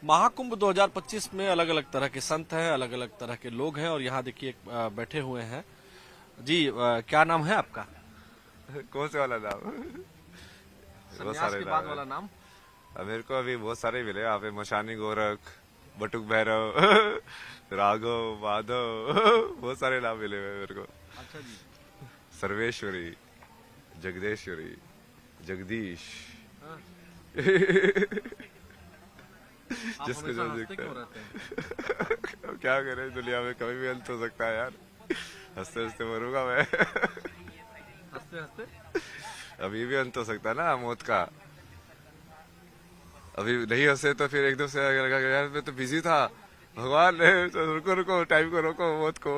महाकुंभ 2025 में अलग अलग तरह के संत हैं, अलग अलग तरह के लोग हैं और यहाँ देखिए बैठे हुए हैं जी। क्या नाम है आपका? कौन से वाला नाम? बहुत सन्यास सारे के नाम बाद है। वाला नाम। अब मेरे को अभी बहुत सारे मिले यहाँ पे। मशानी गोरख, बटुक भैरव, राघव, माधव, बहुत सारे नाम मिले हुए हैं मेरे को। अच्छा जी। सर्वेश्वरी, जगदेश्वरी, जगदीश। हाँ। आप जिसको हमेशा जो हंसते दिखता क्यों है। रहते हैं? अब क्या करें, दुनिया में कभी भी अंत हो सकता है यार। हंसते हंसते मरूंगा मैं। हंसते हंसते। अभी भी अंत हो सकता है ना मौत का। अभी नहीं हंसे तो फिर एकदम से लगा कि यार मैं तो बिजी था, भगवान ने तो रुको रुको, टाइम को रोको, मौत को।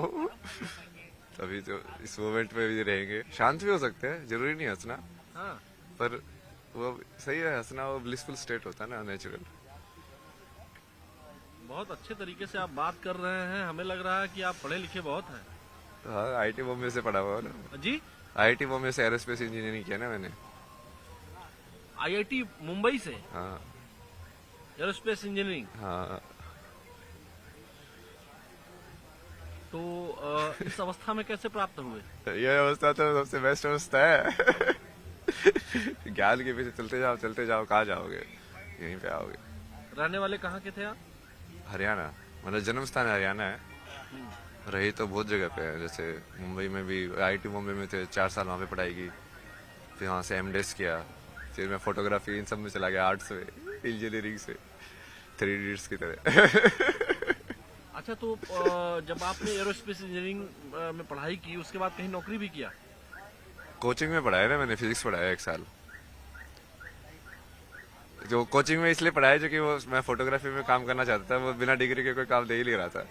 अभी तो इस मोमेंट में भी रहेंगे। शांत भी हो सकते हैं, जरूरी नहीं हंसना। हाँ। पर वो सही है, हंसना वो ब्लिसफुल स्टेट होता है ना, नेचुरल। बहुत अच्छे तरीके से आप बात कर रहे हैं, हमें लग रहा है कि आप पढ़े लिखे बहुत हैं। हाँ, आईटी बॉम्बे से पढ़ा हुआ ना। जी। आईटी बॉम्बे से एरोस्पेस इंजीनियरिंग किया ना मैंने। आईआईटी मुंबई से हाँ एरोस्पेस इंजीनियरिंग। हाँ। तो इस अवस्था में कैसे प्राप्त हुए? ये अवस्था तो सबसे बेस्ट अवस्था है। ज्ञान के पीछे चलते जाओ, कहाँ जाओगे, यहीं पे आओगे। रहने वाले कहाँ के थे आप? हरियाणा, मतलब जन्म स्थान हरियाणा है। रही तो बहुत जगह पे है, जैसे मुंबई में भी आईटी मुंबई में थे, 4 साल वहाँ पे पढ़ाई की। फिर वहाँ से एमडेस किया। फिर मैं फोटोग्राफी इन सब में चला गया, आर्ट्स में, इंजीनियरिंग से, 3 इडियट्स की तरह। अच्छा, तो जब आपने एरोस्पेस इंजीनियरिंग में पढ़ाई की उसके बाद कहीं नौकरी भी किया? कोचिंग में पढ़ाया ना मैंने, फिजिक्स पढ़ाया 1 साल। जो कोचिंग में इसलिए पढ़ाया जो कि वो मैं फोटोग्राफी में काम करना चाहता था, वो बिना डिग्री के कोई काम दे ही नहीं रहा था।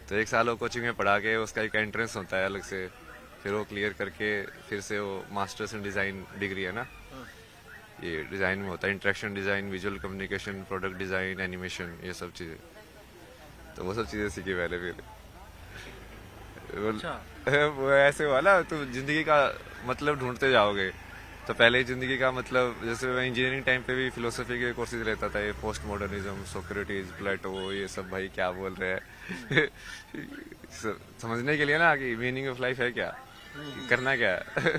तो 1 साल वो कोचिंग में पढ़ा के उसका एक एंट्रेंस होता है अलग से, फिर वो क्लियर करके फिर से वो मास्टर्स इन डिज़ाइन डिग्री है ना, ये डिज़ाइन में होता है, interaction design, visual communication, product design, animation, ये सब चीज़ें। तो वो सब चीज़ें सीखी मैंने फिर। अच्छा। वो ऐसे हुआ ना, तुम जिंदगी का मतलब ढूंढते जाओगे। तो पहले जिंदगी का मतलब, जैसे मैं इंजीनियरिंग टाइम पे भी फिलोसफी के कोर्सेज लेता था, ये पोस्ट मॉडर्निज्म, सोक्रेटिस, प्लेटो, ये सब भाई क्या बोल रहे हैं। समझने के लिए ना कि मीनिंग ऑफ लाइफ है क्या, करना क्या है।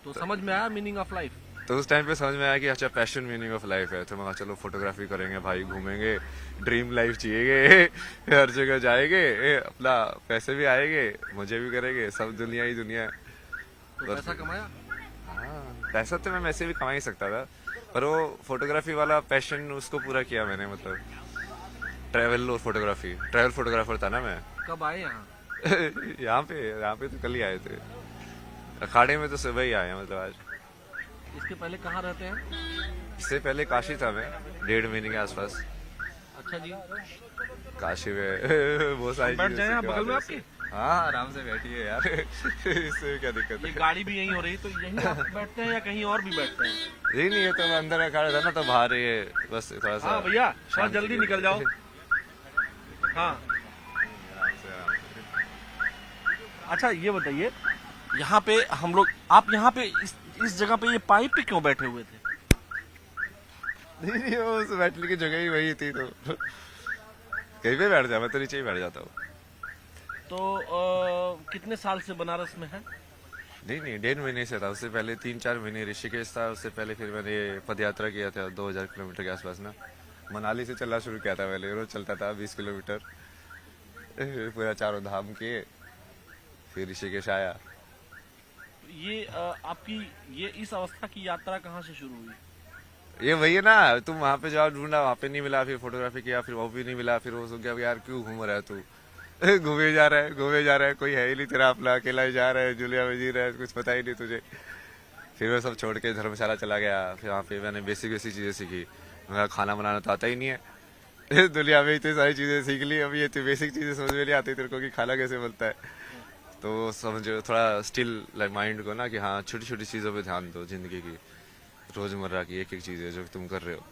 तो समझ में आया मीनिंग ऑफ लाइफ? तो उस टाइम पे समझ में आया कि अच्छा पैशन मीनिंग ऑफ लाइफ है। तो मैं कहा चलो फोटोग्राफी करेंगे भाई, घूमेंगे, ड्रीम लाइफ जिएंगे, हर जगह जाएंगे, अपना पैसे भी आएंगे, मजे भी करेंगे, सब दुनिया ही दुनिया है। तो पैसा कमाया? हाँ, पैसा तो मैं वैसे भी कमा ही सकता था, पर वो फोटोग्राफी वाला पैशन उसको पूरा किया मैंने। मतलब ट्रैवल और फोटोग्राफी, ट्रैवल फोटोग्राफर था ना मैं। कब आए यहाँ? यहाँ पे तो कल ही आए थे। अखाड़े में तो सुबह ही आए हैं, मतलब आज। इसके पहले कहाँ रहते हैं? इससे पहले काशी था मैं, 1.5 महीने के आसपास। अच्छा जी। काशी में बहुत सारी बैठ चीजें जाए आप सीखने बगल में वाले आपके? हैं। हाँ, आराम से बैठिए यार। इससे क्या दिक्कत ये है। गाड़ी भी यहीं हो रही, तो यहीं आप बैठते हैं या कहीं और भी बैठते हैं? यही नहीं है तो मैं अंदर अखाड़ा था ना, तो बाहर ये बस थोड़ा सा। हाँ भैया, थोड़ा शांति जल्दी के निकल जाओ। लिए। हाँ। आराम से, आराम से। अच्छा, ये बताइए, यहाँ पे हम लोग, आप यहाँ पे इस जगह पे ये पाइप पे क्यों बैठे हुए थे? नहीं, वो उस बैठने की जगह ही वही थी, तो कहीं पे बैठ जा, मैं तो नीचे ही बैठ जाता हूँ। तो कितने साल से बनारस में है? नहीं नहीं, 1.5 महीने से था। उससे पहले 3-4 महीने ऋषिकेश था। उससे पहले फिर मैंने पद यात्रा किया था 2000 किलोमीटर के आसपास ना। मनाली से चलना शुरू किया था पहले, रोज चलता था 20 किलोमीटर, पूरा चारों धाम किए, फिर ऋषिकेश आया। ये आपकी ये इस अवस्था की यात्रा कहाँ से शुरू हुई? ये वही है ना, तुम वहां पे जाओ, ढूंढा, वहां पे नहीं मिला, फिर फोटोग्राफी किया, फिर वो भी नहीं मिला, फिर वो सोच गया यार क्यों घूम रहा है तू। घूमे जा रहा है, घूमे जा रहा है, कोई है ही नहीं तेरा अपना, अकेला ही जा रहा है, जुलिया में जी रहा है, कुछ पता ही नहीं तुझे। फिर मैं सब छोड़ के धर्मशाला चला गया। फिर वहाँ पे मैंने बेसिक बेसिक चीजें सीखी। मेरा खाना बनाना तो आता ही नहीं है। दुनिया में इतनी सारी चीजें सीख ली, अब ये तो बेसिक चीजें समझ में नहीं आती तेरे को कि खाना कैसे बनता है। तो समझो थोड़ा स्टिल लाइक माइंड को ना, कि हाँ छोटी छोटी चीजों पे ध्यान दो जिंदगी की, रोजमर्रा की एक एक चीज है जो तुम कर रहे हो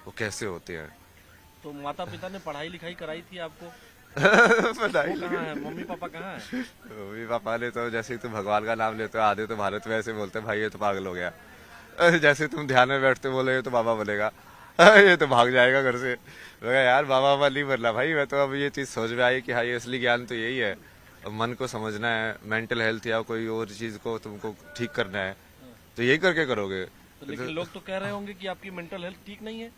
वो कैसे होते हैं। तो माता पिता ने पढ़ाई लिखाई कराई थी आपको? पता ही वो कहाँ है, मम्मी पापा कहाँ है? मम्मी पापा ने तो जैसे ही तुम भगवान का नाम लेते हो, आधे तो भारत में ऐसे बोलते हैं भाई ये तो पागल हो गया। जैसे तुम ध्यान में बैठते बोले तो बाबा बोलेगा, ये तो भाग जाएगा घर से। मैं कहा, यार बाबा बाबा नहीं बनना भाई, मैं तो अब ये चीज सोच में आई कि हाँ ये असली ज्ञान तो यही है। अब मन को समझना है, मेंटल हेल्थ या कोई और चीज को तुमको ठीक करना है, तो यही करके करोगे। तो लेकिन लोग तो कह रहे होंगे कि आपकी मेंटल हेल्थ ठीक नहीं है।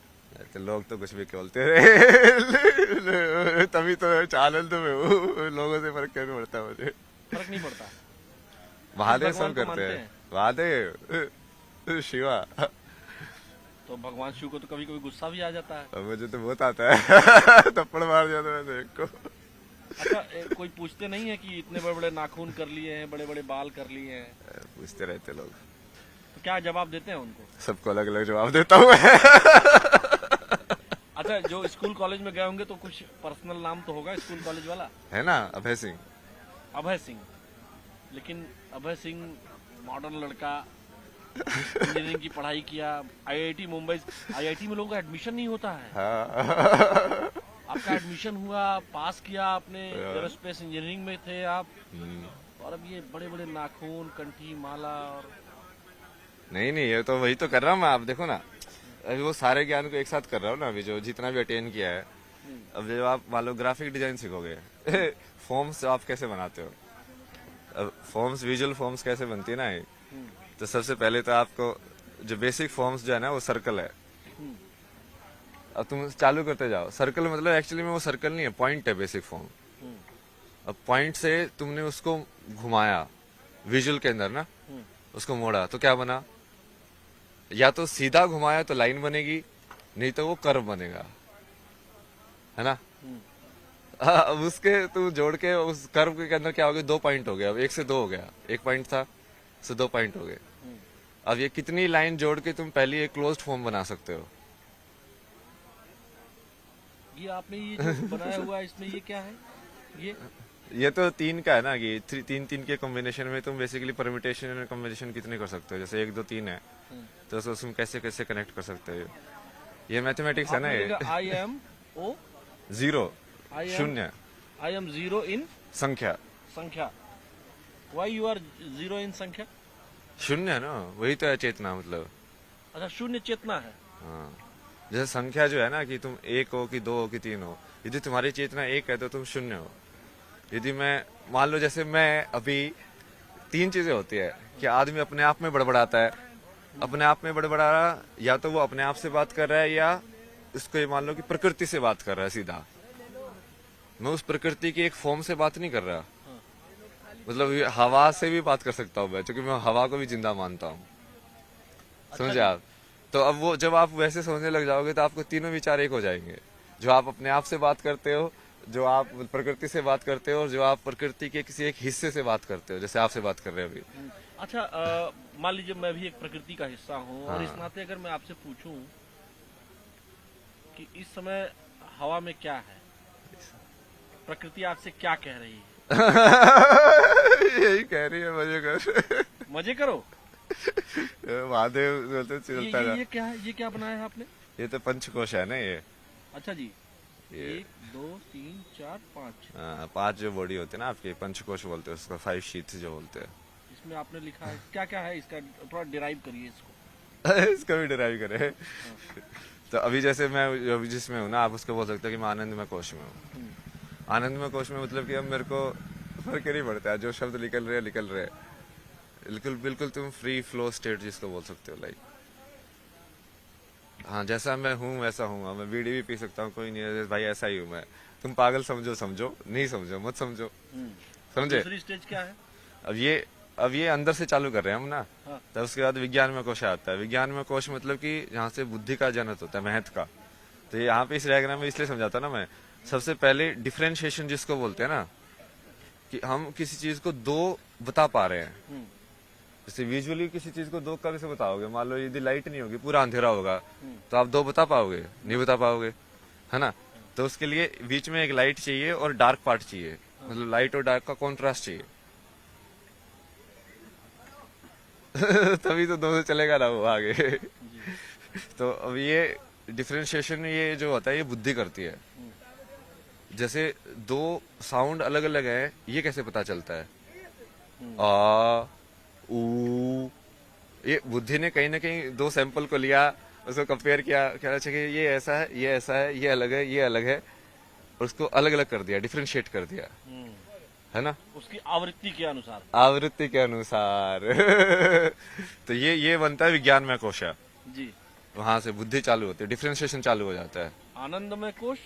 तो लोग तो कुछ भी बोलते रहे तभी तो आनंद में हूँ, लोगों से फर्क कैसे पड़ता है मुझे। फर्क नहीं पड़ता। महादेव भगवान सब को करते मानते हैं, हैं? महादेव शिवा। तो भगवान शिव को तो कभी कभी गुस्सा भी आ जाता है। अब मुझे तो बहुत आता है थप्पड़ मार जाता है मैं एक को। अच्छा, कोई पूछते नहीं है कि इतने बड़े बड़े नाखून कर लिए हैं, बड़े बड़े बाल कर लिए हैं, पूछते रहते लोग, तो क्या जवाब देते हैं उनको? सबको अलग अलग जवाब देता हूँ मैं। अच्छा, जो स्कूल कॉलेज में गए होंगे तो कुछ पर्सनल नाम तो होगा स्कूल कॉलेज वाला। है ना, अभय सिंह। अभय सिंह। लेकिन अभय सिंह मॉडर्न लड़का, इंजीनियरिंग की पढ़ाई किया, आईआईटी मुंबई, आईआईटी में लोगों का एडमिशन नहीं होता है। हाँ। आपका एडमिशन हुआ, पास किया आपने, एरोस्पेस इंजीनियरिंग में थे आप, और अब ये बड़े बड़े नाखून, कंठी, माला और नहीं नहीं, ये तो वही तो कर रहा हूँ मैं। आप देखो ना, अभी वो सारे ज्ञान को एक साथ कर रहा हूँ ना, अभी जो जितना भी अटेन किया है। अब जब आप मान लो ग्राफिक डिजाइन सीखोगे, फॉर्म्स आप कैसे बनाते हो, अब फॉर्म्स, विजुअल फॉर्म्स कैसे बनती है ना ये, तो सबसे पहले तो आपको जो बेसिक फॉर्म्स जो है ना वो सर्कल है। अब तुम चालू करते जाओ, सर्कल मतलब एक्चुअली में वो सर्कल नहीं है, पॉइंट है बेसिक फॉर्म। अब पॉइंट से तुमने उसको घुमाया विजुअल के अंदर ना, उसको मोड़ा तो क्या बना, या तो सीधा घुमाया तो लाइन बनेगी, नहीं तो वो कर्व बनेगा, है ना। अब उसके तू जोड़ के उस कर्व के अंदर क्या हो गया, 2 पॉइंट हो गया, अब 1 से 2 हो गया, 1 पॉइंट था से 2 पॉइंट हो गए। अब ये कितनी लाइन जोड़ के तुम पहले एक क्लोज्ड फॉर्म बना सकते हो। ये आपने ये जो बनाया हुआ है इसमें ये क्या है? ये तो 3 का है ना कि 3 के कॉम्बिनेशन में तुम बेसिकली परम्यूटेशन एंड कॉम्बिनेशन कितने कर सकते हो, जैसे 1 2 3 है तो उसको तुम कैसे कैसे कनेक्ट कर सकते हो। ये मैथमेटिक्स है ना, ये I am O 0 I am- शून्य आई एम जीरो इन संख्या, संख्या। Why you are zero in संख्या? शून्य है ना, वही तो है चेतना मतलब। अच्छा, शून्य चेतना है। हाँ, जैसे संख्या जो है ना कि तुम 1 हो कि 2 हो कि 3 हो, यदि तुम्हारी चेतना 1 है तो तुम शून्य हो। यदि मैं मान लो जैसे मैं अभी 3 चीजें होती है कि आदमी अपने आप में बड़बड़ाता है, अपने आप में बड़बड़ा रहा, या तो वो अपने आप से बात कर रहा है या उसको ये मान लो कि प्रकृति से बात कर रहा है सीधा। मैं उस प्रकृति की एक फॉर्म से बात नहीं कर रहा, मतलब ये हवा से भी बात कर सकता हूँ मैं, क्योंकि मैं हवा को भी जिंदा मानता हूँ। समझे आप? तो अब वो जब आप वैसे सोचने लग जाओगे तो आपको तीनों विचार एक हो जाएंगे, जो आप अपने आप से बात करते हो, जो आप प्रकृति से बात करते हो, और जो आप प्रकृति के किसी एक हिस्से से बात करते हो, जैसे आपसे बात कर रहे हो अभी। अच्छा, मान लीजिए मैं भी एक प्रकृति का हिस्सा हूँ, और हाँ। इस नाते अगर मैं आपसे पूछूं कि इस समय हवा में क्या है, प्रकृति आपसे क्या कह रही है? यही कह रही है, मजे कर। मजे करो। महादेव बोलते चलता ये क्या है? ये क्या बनाया है आपने? ये तो पंचकोश है ना ये। अच्छा जी, ये 1 2 3 4 5। 5 जो बॉडी होते हैं ना आपके, पंचकोश बोलते हैं उसको, 5 शीट्स जो बोलते हैं। इसमें आपने लिखा है क्या क्या है इसका? थोड़ा डिराइव करिए इसको। इसका भी डिराइव करे। तो अभी जैसे मैं अभी जिसमें हूँ ना, आप उसको बोल सकते हो कि मैं आनंदमय कोश में हूँ। आनंदमय कोश में मतलब कि अब मेरे को फर्क ही नहीं पड़ता है, जो शब्द निकल रहे निकल रहे। बिल्कुल बिल्कुल तुम फ्री फ्लो स्टेट जिसको बोल सकते हो, लाइक हाँ जैसा मैं हूँ वैसा हूँ। मैं बीड़ी भी पी सकता हूँ, कोई नहीं है भाई, ऐसा ही हूँ मैं। तुम पागल समझो समझो, नहीं समझो मत समझो, समझे। दूसरी स्टेज क्या है? अब ये अंदर से चालू कर रहे हैं हम ना। हाँ। तब उसके बाद विज्ञान में कोश आता है। विज्ञान में कोश मतलब कि जहाँ से बुद्धि का जनक होता है, महत्व का। तो यहाँ पे इस डायग्राम में इसलिए समझाता ना मैं, सबसे पहले डिफरेंशिएशन जिसको बोलते हैं ना, कि हम किसी चीज को 2 बता पा रहे हैं। जैसे विजुअली किसी चीज को 2 कैसे बताओगे, मान लो यदि लाइट नहीं होगी, पूरा अंधेरा होगा, तो आप 2 बता पाओगे? नहीं बता पाओगे, है ना। तो उसके लिए बीच में एक लाइट चाहिए और डार्क पार्ट चाहिए, मतलब लाइट और डार्क का कॉन्ट्रास्ट चाहिए। तभी तो 2 से चलेगा ना वो आगे। तो अब ये डिफरेंशिएशन ये जो होता है ये बुद्धि करती है। जैसे 2 साउंड अलग अलग है, ये कैसे पता चलता है? आ ऊ, ये बुद्धि ने कहीं ना कहीं 2 सैंपल को लिया, उसको कंपेयर किया, कह रहा कि ये ऐसा है, ये ऐसा है, ये अलग है, ये अलग है, और उसको अलग अलग कर दिया, डिफरेंशिएट कर दिया, है ना, उसकी आवृत्ति के अनुसार। आवृत्ति के अनुसार। तो ये बनता है विज्ञान में कोश। जी। वहां से बुद्धि चालू होती है, डिफरेंशिएशन चालू हो जाता है। आनंदमय कोश,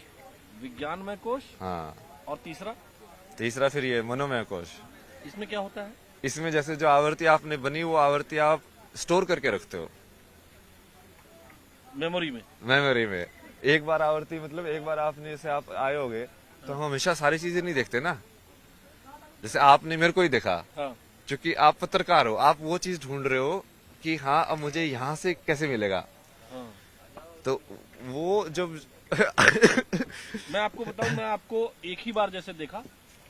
विज्ञानमय कोश, हाँ, और तीसरा तीसरा फिर ये मनोमय कोश। इसमें क्या होता है? इसमें जैसे जो आवृत्ति आपने बनी, वो आवृत्ति आप स्टोर करके रखते हो मेमोरी में। मेमोरी में। एक बार आवृत्ति मतलब एक बार आपने जैसे आप आए होगे, तो हम हमेशा सारी चीजें नहीं देखते ना। जैसे आपने मेरे को ही देखा, हाँ। क्योंकि आप पत्रकार हो, आप वो चीज ढूंढ रहे हो कि हाँ अब मुझे यहाँ से कैसे मिलेगा। हाँ। तो वो जब मैं आपको बताऊं, मैं आपको एक ही बार जैसे देखा,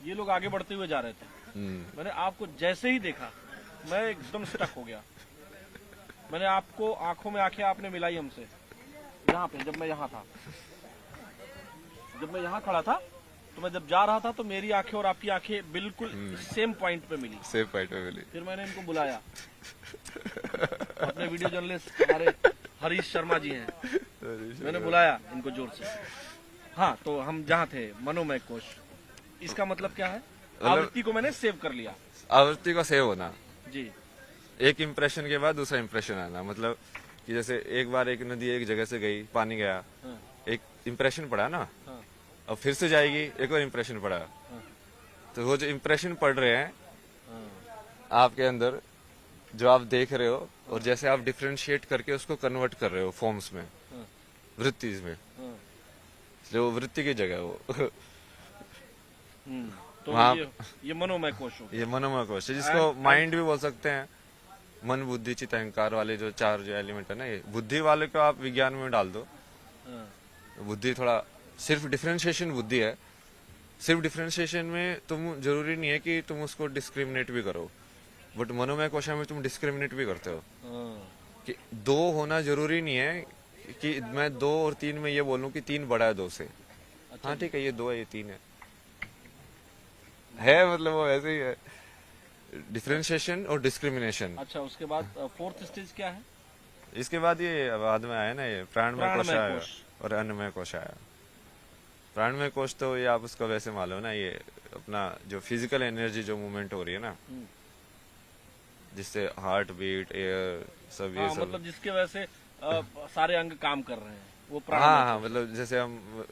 ये लोग आगे बढ़ते हुए जा रहे थे, मैंने आपको जैसे ही देखा मैं एकदम स्टक हो गया। मैंने आपको आंखों में आंखें आपने मिलाई हमसे, यहाँ पे जब मैं यहाँ था, जब मैं यहाँ खड़ा था, तो मैं जब जा रहा था तो मेरी आंखें और आपकी आंखें बिल्कुल सेम पॉइंट पे मिली। सेम पॉइंट पे मिली। फिर मैंने इनको बुलाया, अपने वीडियो जर्नलिस्ट हमारे हरीश शर्मा जी हैं, मैंने बुलाया इनको जोर से। हाँ, तो हम जहाँ थे मनोमय कोश, इसका मतलब क्या है? आवृत्ति को मैंने सेव कर लिया। आवृत्ति का सेव होना जी। एक इंप्रेशन के बाद दूसरा इंप्रेशन आना, मतलब कि जैसे एक बार एक नदी एक जगह से गई, पानी गया, हाँ। एक इंप्रेशन पड़ा ना, हाँ। अब फिर से जाएगी, एक और इंप्रेशन पड़ा। तो वो जो इंप्रेशन पड़ रहे हैं आपके अंदर, जो आप देख रहे हो, और जैसे आप डिफरेंशिएट करके उसको कन्वर्ट कर रहे हो फॉर्म्स में, वृत्ति में, जो वृत्ति की जगह है वो। तो वहाँ- ये मनोमय कोश हो गया। ये मनोमय कोश है, जिसको माइंड भी बोल सकते हैं। मन बुद्धि चित्त अहंकार वाले जो चार जो एलिमेंट है ना, ये बुद्धि वाले को आप विज्ञान में डाल दो। हाँ। बुद्धि थोड़ा सिर्फ डिफरेंशिएशन बुद्धि है। सिर्फ डिफरेंशिएशन में तुम जरूरी नहीं है कि तुम उसको डिस्क्रिमिनेट भी करो, बट मनोमय कोशा में तुम डिस्क्रिमिनेट भी करते हो। हाँ। कि दो होना जरूरी नहीं है कि मैं 2 और 3 में ये बोलूं कि 3 बड़ा है 2 से। अच्छा हाँ ठीक है, ये 2 है, ये 3 है मतलब वो ऐसे ही है, डिफरेंशिएशन और डिस्क्रिमिनेशन। अच्छा, उसके बाद फोर्थ स्टेज क्या है? इसके बाद ये बाद में आया ना, ये प्राणमय कोश आया कोश। और अन्नमय कोश आया। प्राणमय कोश तो ये आप उसको वैसे मान लो ना, ये अपना जो फिजिकल एनर्जी जो मूवमेंट हो रही है ना, जिससे हार्ट बीट, एयर, सब ये हाँ, सब, मतलब जिसके वजह से सारे अंग काम कर रहे हैं, वो हाँ प्राणमय हाँ, मतलब जैसे हम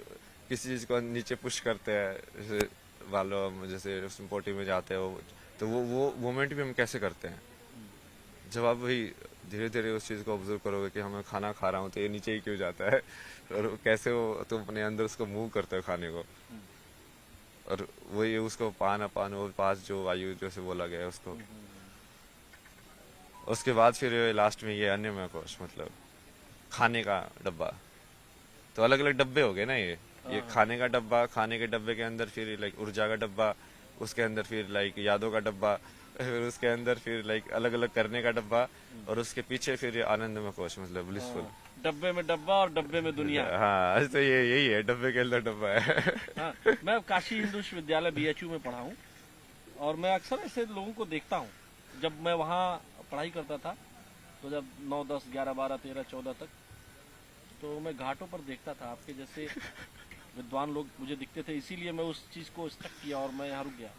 किसी चीज को नीचे पुश करते हैं, जैसे मान लो हम जैसे उसमें पोटी में जाते हो, तो वो मूवमेंट भी हम कैसे करते हैं। जब आप वही धीरे धीरे उस चीज को ऑब्जर्व करोगे कि हमें खाना खा रहा हूँ तो ये नीचे ही क्यों जाता है, और कैसे वो तुम अपने अंदर उसको मूव करते हो खाने को, और वही उसको पान अपान वो पास जो वायु जैसे बोला गया है उसको। उसके बाद फिर लास्ट में ये अन्नमय कोश, मतलब खाने का डब्बा। तो अलग अलग डब्बे हो गए ना, ये खाने का डब्बा, खाने के डब्बे के अंदर फिर लाइक ऊर्जा का डब्बा, उसके अंदर फिर लाइक यादों का डब्बा, फिर उसके अंदर फिर लाइक अलग अलग करने का डब्बा, और उसके पीछे फिर ये आनंदमय कोश, मतलब ब्लिसफुल। डब्बे में डब्बा और डब्बे में दुनिया। हाँ, तो ये यही है, डब्बे के अंदर डब्बा है। हाँ, मैं काशी हिंदू विश्वविद्यालय BHU में पढ़ा हूँ, और मैं अक्सर ऐसे लोगों को देखता हूँ। जब मैं वहाँ पढ़ाई करता था, तो जब 9, 10, 11, 12, 13, 14 तक, तो मैं घाटों पर देखता था आपके जैसे विद्वान लोग मुझे दिखते थे, इसीलिए मैं उस चीज को स्टक किया और मैं यहाँ रुक गया।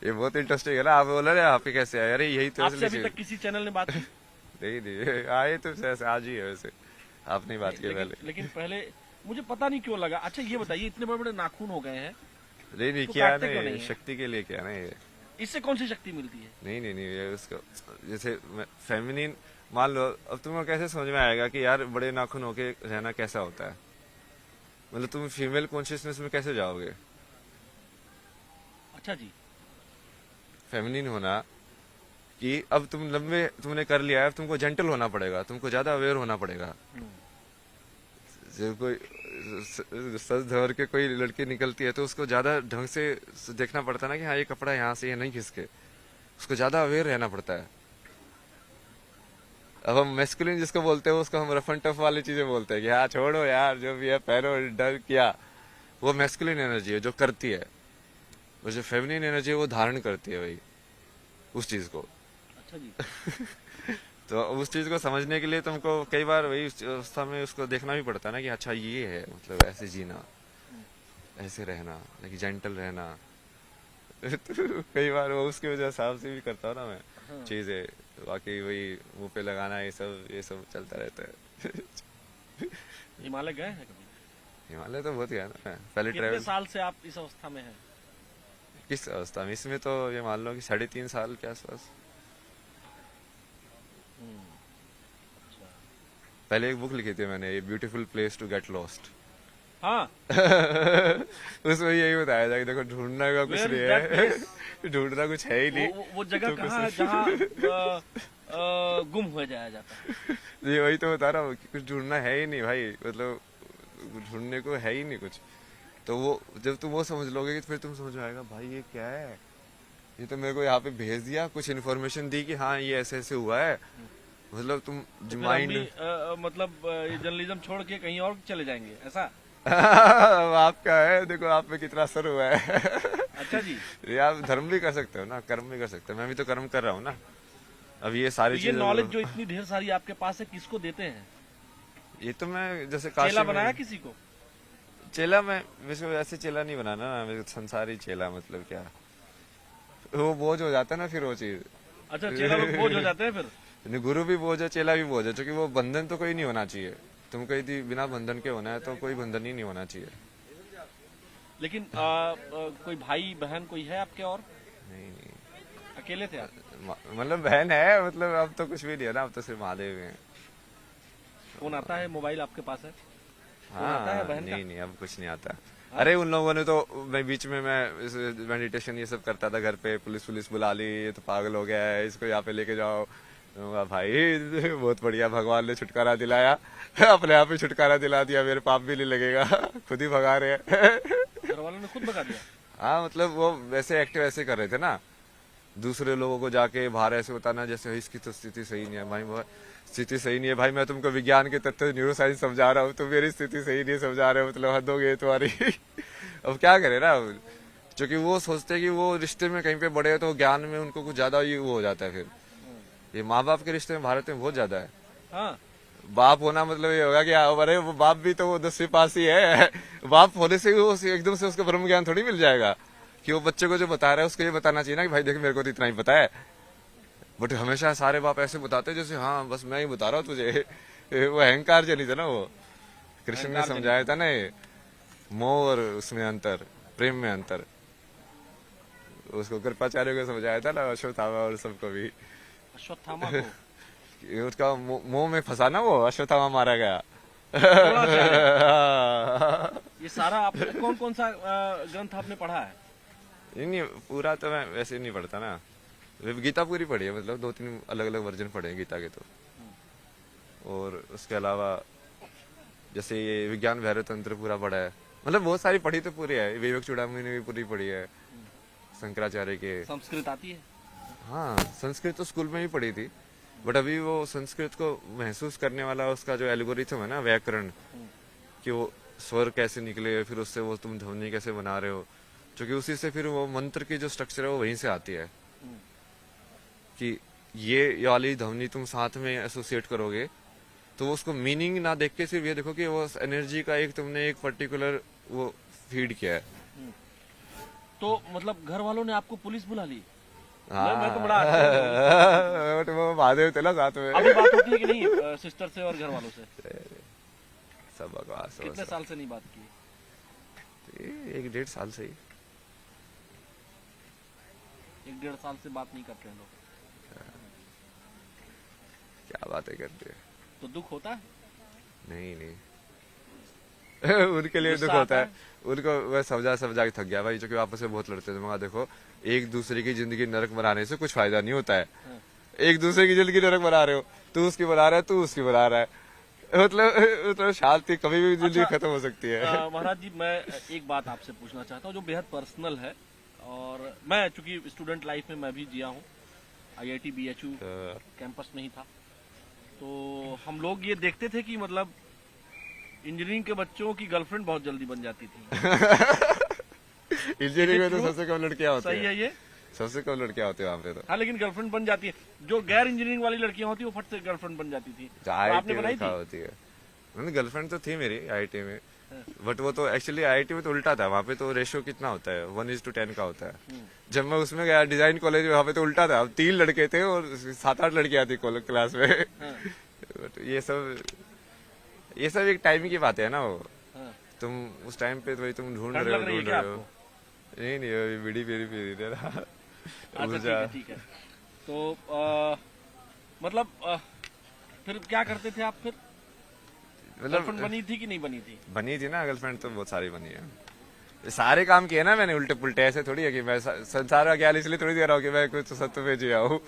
ये बहुत इंटरेस्टिंग है ना, आप बोल रहे हैं आपके कैसे आए, अरे यही तो आपसे अभी तक किसी चैनल ने बात की? नहीं आए तो ऐसे आज ही है, वैसे आपने बात की पहले। लेकिन पहले मुझे पता नहीं क्यों लगा। अच्छा ये बताइए, इतने बड़े बड़े नाखून हो गए हैं, नहीं इसको क्या काटते क्यों नहीं, नहीं है? शक्ति के लिए क्या ना ये, इससे कौन सी शक्ति मिलती है? नहीं ये उसको जैसे फेमिनिन मान लो, अब तुम्हें कैसे समझ में आएगा कि यार बड़े नाखून होके रहना कैसा होता है, मतलब तुम फीमेल कॉन्शियसनेस में कैसे जाओगे। अच्छा जी। फेमिनिन होना कि अब तुम लंबे तुमने कर लिया है, अब तुमको जेंटल होना पड़ेगा, तुमको ज्यादा अवेयर होना पड़ेगा। जब कोई सज धर के कोई लड़की निकलती है तो उसको ज्यादा ढंग से देखना पड़ता है ना कि हाँ ये कपड़ा यहाँ से ये नहीं खिसके, उसको ज्यादा अवेयर रहना पड़ता है। अब हम मैस्कुलिन जिसको बोलते हैं उसको हम रफ एंड टफ वाली चीजें बोलते हैं कि हाँ छोड़ो यार जो भी है पहनो, डर किया, वो मैस्कुलिन एनर्जी है जो करती है, वो जो फेमिनिन एनर्जी है वो धारण करती है वही उस चीज को। अच्छा जी। तो उस चीज को समझने के लिए तुमको कई बार वही उस अवस्था में उसको देखना भी पड़ता है ना कि अच्छा ये है, मतलब ऐसे जीना, ऐसे रहना, लेकिन जेंटल रहना। तो कई बार वो उसकी वजह हिसाब से भी करता हूँ ना मैं हाँ। चीजें, बाकी वही मुंह पे लगाना ये सब चलता रहता है। हिमालय गए हैं कभी? हिमालय तो बहुत गया ना मैं, पहले कितने ट्रैवल। साल से आप इस अवस्था में हैं? किस अवस्था में? इसमें तो ये मान लो कि 3.5 साल के आसपास। अच्छा। पहले एक बुक लिखी थी मैंने, ये beautiful place to get lost. हाँ। उसमें यही बताया था कि देखो ढूंढना का कुछ Where नहीं is that place? है, ढूंढना कुछ है ही नहीं। वो जगह तो कहाँ है कुछ- जहाँ गुम हो जाया जाता है? ये वही तो बता रहा हूँ कि कुछ ढूंढना है ही नहीं भाई, मतलब ढूंढने को है ही नहीं कुछ। तो वो जब तुम वो समझ लोगे कि फिर तुम समझ में आएगा भाई ये क्या है, ये तो मेरे को यहाँ पे भेज दिया, कुछ इन्फॉर्मेशन दी कि हाँ ये ऐसे ऐसे हुआ है, मतलब तुम तो फिर हम माइंड। भी मतलब ये जर्नलिज्म छोड़ के कहीं और चले जाएंगे ऐसा? आपका है, देखो आप पे कितना असर हुआ है। अच्छा जी। ये आप धर्म भी कर सकते हो ना, कर्म भी कर सकते हो, मैं भी तो कर्म कर रहा हूँ ना। अब ये तो सारी ये चीजें नॉलेज जो इतनी ढेर सारी आपके पास है, किसको देते हैं? ये तो मैं जैसे चेला काशी बनाया में किसी को? चेला, मैं वैसे ऐसे चेला नहीं बनाना ना, मेरे को संसारी चेला, मतलब क्या वो बोझ हो जाता है ना फिर वो चीज। अच्छा, चेला लोग बोझ हो जाते हैं फिर? नहीं, गुरु भी बोझ है, चेला भी बोझ है, क्योंकि वो बंधन तो कोई नहीं होना चाहिए। तुमको यदि बिना बंधन के होना है तो कोई बंधन ही नहीं होना चाहिए। लेकिन कोई भाई बहन कोई है आपके और? नहीं नहीं, अकेले थे आप? मतलब बहन है, मतलब अब तो कुछ भी नहीं है ना, अब तो सिर्फ महादेव हैं। फोन आता है, मोबाइल आपके पास है? फोन हाँ, आता है बहन का? नहीं नहीं, अब कुछ नहीं आता। अरे उन लोगों ने तो, मैं बीच में मैं मेडिटेशन ये सब करता था घर पे, पुलिस बुला ली, ये तो पागल हो गया है, इसको यहाँ पे लेके जाओ। तो कहा, भाई बहुत बढ़िया, भगवान ने छुटकारा दिलाया, अपने आप ही छुटकारा दिला दिया, मेरे पाप भी नहीं लगेगा, खुद ही भगा रहे हैं। घर वालों ने खुद भगा दिया? हाँ, मतलब वो वैसे एक्टिव ऐसे कर रहे थे ना, दूसरे लोगों को जाके बाहर ऐसे बताना जैसे इसकी तो स्थिति सही नहीं है भाई, वो स्थिति सही नहीं है भाई, मैं तुमको विज्ञान के तत्व न्यूरो साइंस समझा रहा हूँ, तुम मेरी स्थिति सही नहीं समझा रहे हो, मतलब हद हो गई तुम्हारी। अब क्या करे ना, क्योंकि वो सोचते हैं कि वो रिश्ते में कहीं पे बड़े हैं तो ज्ञान में उनको कुछ ज्यादा ही वो हो जाता है। फिर ये माँ बाप के रिश्ते में भारत में बहुत ज्यादा है। हाँ। बाप होना मतलब ये होगा कि अरे वो बाप भी तो वो 10वीं पास ही है, बाप होने से वो एकदम से उसको ब्रह्म ज्ञान थोड़ी मिल जाएगा, कि वो बच्चे को जो बता रहा है उसको ये बताना चाहिए ना कि भाई देख मेरे को तो इतना ही पता है। बट हमेशा सारे बाप ऐसे बताते हैं जैसे हाँ बस मैं ही बता रहा हूँ तुझे। वो अहंकार जनित है ना, वो कृष्ण ने अहंकार समझाया था ना, ये मोह और उसमें अंतर, प्रेम में अंतर, उसको कृपाचार्य को समझाया था ना, अश्वत्थामा और सबको भी। अश्वत्थामा को? उसका मोह में फंसा ना, वो अश्वत्थामा मारा गया। ये सारा आपने कौन कौन सा ग्रंथ आपने पढ़ा है? नहीं, पूरा तो मैं वैसे नहीं पढ़ता ना, गीता पूरी पढ़ी है, मतलब 2-3 अलग अलग वर्जन पढ़े हैं गीता के तो। और उसके अलावा जैसे ये विज्ञान भैरव तंत्र पूरा पढ़ा है, मतलब बहुत सारी पढ़ी तो पूरी है, विवेक चूड़ामणि ने भी पूरी पढ़ी है, शंकराचार्य के। संस्कृत आती है? हाँ, संस्कृत तो स्कूल में ही पढ़ी थी, बट अभी वो संस्कृत को महसूस करने वाला उसका जो एल्गोरिथम है ना, व्याकरण, कि वो स्वर कैसे निकले, फिर उससे वो तुम ध्वनि कैसे बना रहे हो, क्योंकि उसी से फिर वो मंत्र की जो स्ट्रक्चर है वो वहीं से आती है, कि ये वाली ध्वनि तुम साथ में एसोसिएट करोगे तो वो उसको मीनिंग ना देख के सिर्फ ये देखो कि वो एनर्जी का एक तुमने एक पर्टिकुलर वो फीड किया है। तो मतलब घर वालों ने आपको पुलिस बुला ली? हाँ, मैं तो बड़ा आश्चर्य बट वो महादेव थे ना साथ में। अभी बात होती है कि नहीं सिस्टर से और घर वालों से? सब बकवास है, कितने साल से नहीं बात की? 1-1.5 साल से ही। 1-1.5 साल से बात नहीं करते हैं लोग? क्या बातें करते हैं। तो दुख होता है? नहीं नहीं, उनके लिए दुख गुस्सा होता आता है, उनको मैं समझा के थक गया भाई, क्योंकि आपस में बहुत लड़ते थे। मगर देखो, एक दूसरे की जिंदगी नरक बनाने से कुछ फायदा नहीं होता है। एक दूसरे की जिंदगी नरक बना रहे हो, तू उसकी बना रहा है, तू उसकी बना रहा है, मतलब शांति कभी भी जिंदगी खत्म हो सकती है। महाराज जी, मैं एक बात आपसे पूछना चाहता हूँ जो बेहद पर्सनल है, और मैं चूंकि स्टूडेंट लाइफ में मैं भी जिया हूँ, IIT BHU कैंपस में ही था, तो हम लोग ये देखते थे कि मतलब इंजीनियरिंग के बच्चों की गर्लफ्रेंड बहुत जल्दी बन जाती थी। इंजीनियरिंग में तो सबसे कम लड़कियां होती सही है ये? सबसे कम लड़कियां होती है वहाँ पे तो। हाँ, लेकिन गर्लफ्रेंड बन जाती है। जो गैर इंजीनियरिंग वाली लड़कियां होती है वो फट से गर्लफ्रेंड बन जाती थी। तो आपने बनाई थी? होती है। मैंने गर्लफ्रेंड तो थी मेरी आईआईटी में, बट वो तो एक्चुअली आईआईटी में तो उल्टा था। वहाँ पे तो रेशियो कितना होता है, 1:10 का होता है। जब मैं उसमें गया डिजाइन कॉलेज में, वहाँ पे तो उल्टा था। 3 लड़के थे और 7-8 लड़कियां थी क्लास में। बट ये सब एक टाइम की बात है ना। वो तुम उस टाइम पे तो वही तुम ढूंढ रहे हो। नहीं अभी बीड़ी पेरी दे रहा। अच्छा, ठीक है। तो मतलब फिर क्या करते थे आप फिर? गर्लफ्रेंड बनी थी कि नहीं बनी थी? बनी थी ना गर्लफ्रेंड, तो बहुत सारी बनी है। ये सारे काम किए ना मैंने उल्टे पुल्टे। ऐसे थोड़ी है कि मैं संसार का ख्याल इसलिए थोड़ी दे रहा हूँ कि मैं कुछ सत्य में जिया हूँ।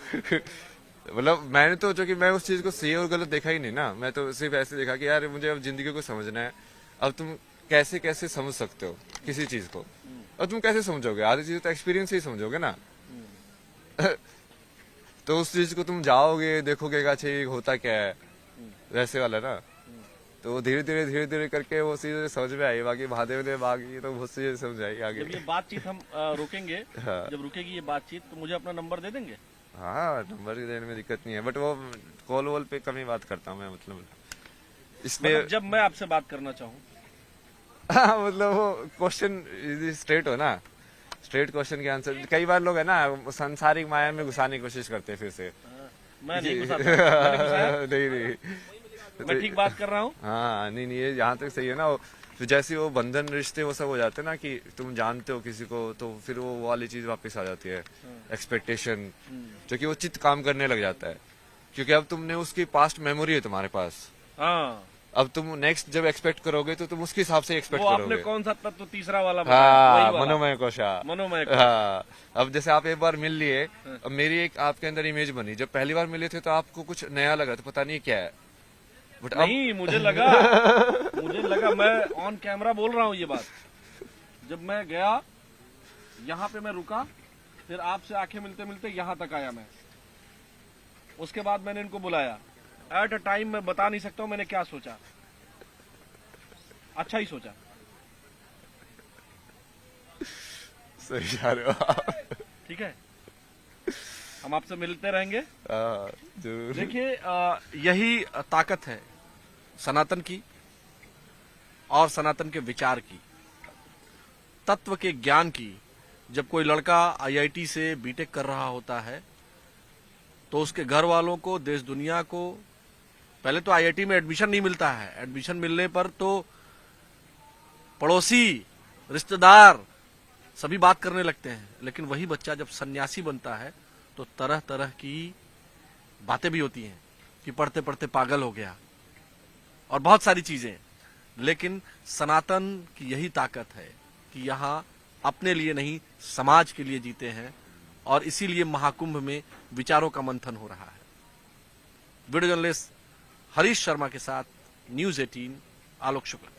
मतलब मैंने तो जो कि मैं उस चीज को सही और गलत देखा ही नहीं ना। मैं तो सिर्फ ऐसे देखा कि यार मुझे अब जिंदगी को समझना है। अब तुम कैसे कैसे समझ सकते हो किसी चीज को, और तुम कैसे समझोगे? आधी चीज तो एक्सपीरियंस से ही समझोगे ना। तो उस चीज को तुम जाओगे, देखोगे अच्छा ये होता क्या है, वैसे वाला ना। तो धीरे धीरे करके वो चीजें समझ में आई। बाकी महादेव ने बाकी तो बहुत सी समझ आई आगे। जब ये बातचीत हम रोकेंगे, हाँ। जब रुकेगी ये बातचीत, तो मुझे अपना नंबर दे देंगे? हाँ, नंबर देने में दिक्कत नहीं है, बट वो कॉल वॉल पे कम ही बात करता हूँ मैं। मतलब इसलिए मतलब जब मैं आपसे बात करना चाहूँ? हाँ, मतलब वो क्वेश्चन स्ट्रेट हो ना, स्ट्रेट क्वेश्चन के आंसर। कई बार लोग है ना सांसारिक माया में घुसाने की कोशिश करते हैं फिर से। मैं नहीं घुसाता। मैंने घुसाया? नहीं मैं ठीक बात कर रहा हूँ। हाँ, नहीं ये यहाँ तक सही है ना। फिर जैसे वो बंधन रिश्ते वो सब हो जाते हैं ना, कि तुम जानते हो किसी को, तो फिर वो वाली चीज वापस आ जाती है, एक्सपेक्टेशन, जो कि वो चित्त काम करने लग जाता है। क्योंकि अब तुमने उसकी पास्ट मेमोरी है तुम्हारे पास। हाँ, अब तुम नेक्स्ट जब एक्सपेक्ट करोगे तो तुम उसके हिसाब से एक्सपेक्ट वो करोगे। आपने कौन सा तत्व तीसरा वाला बताया? हाँ, वही वाला। मनोमय कोशा। मनोमय कोश। हाँ, अब जैसे आप एक बार मिल लिए, अब मेरी एक आपके अंदर इमेज बनी। जब पहली बार मिले थे तो आपको कुछ नया लगा, तो पता नहीं क्या है, बट नहीं, मुझे लगा मैं ऑन कैमरा बोल रहा हूँ ये बात। जब मैं गया, यहाँ पे मैं रुका, फिर आपसे आंखें मिलते मिलते यहाँ तक आया मैं। उसके बाद मैंने इनको बुलाया। एट अ टाइम मैं बता नहीं सकता हूँ मैंने क्या सोचा। अच्छा ही सोचा। सही जा रहे हो आप। ठीक है, हम आपसे मिलते रहेंगे। हाँ, जरूर। देखिए, यही ताकत है सनातन की और सनातन के विचार की, तत्व के ज्ञान की। जब कोई लड़का आईआईटी से बीटेक कर रहा होता है तो उसके घर वालों को, देश दुनिया को, पहले तो आईआईटी में एडमिशन नहीं मिलता है। एडमिशन मिलने पर तो पड़ोसी, रिश्तेदार सभी बात करने लगते हैं। लेकिन वही बच्चा जब सन्यासी बनता है तो तरह तरह की बातें भी होती हैं कि पढ़ते पढ़ते पागल हो गया और बहुत सारी चीजें। लेकिन सनातन की यही ताकत है कि यहाँ अपने लिए नहीं, समाज के लिए जीते हैं, और इसीलिए महाकुंभ में विचारों का मंथन हो रहा है। वीडियो जर्नलिस्ट हरीश शर्मा के साथ न्यूज़ 18, आलोक शुक्ला।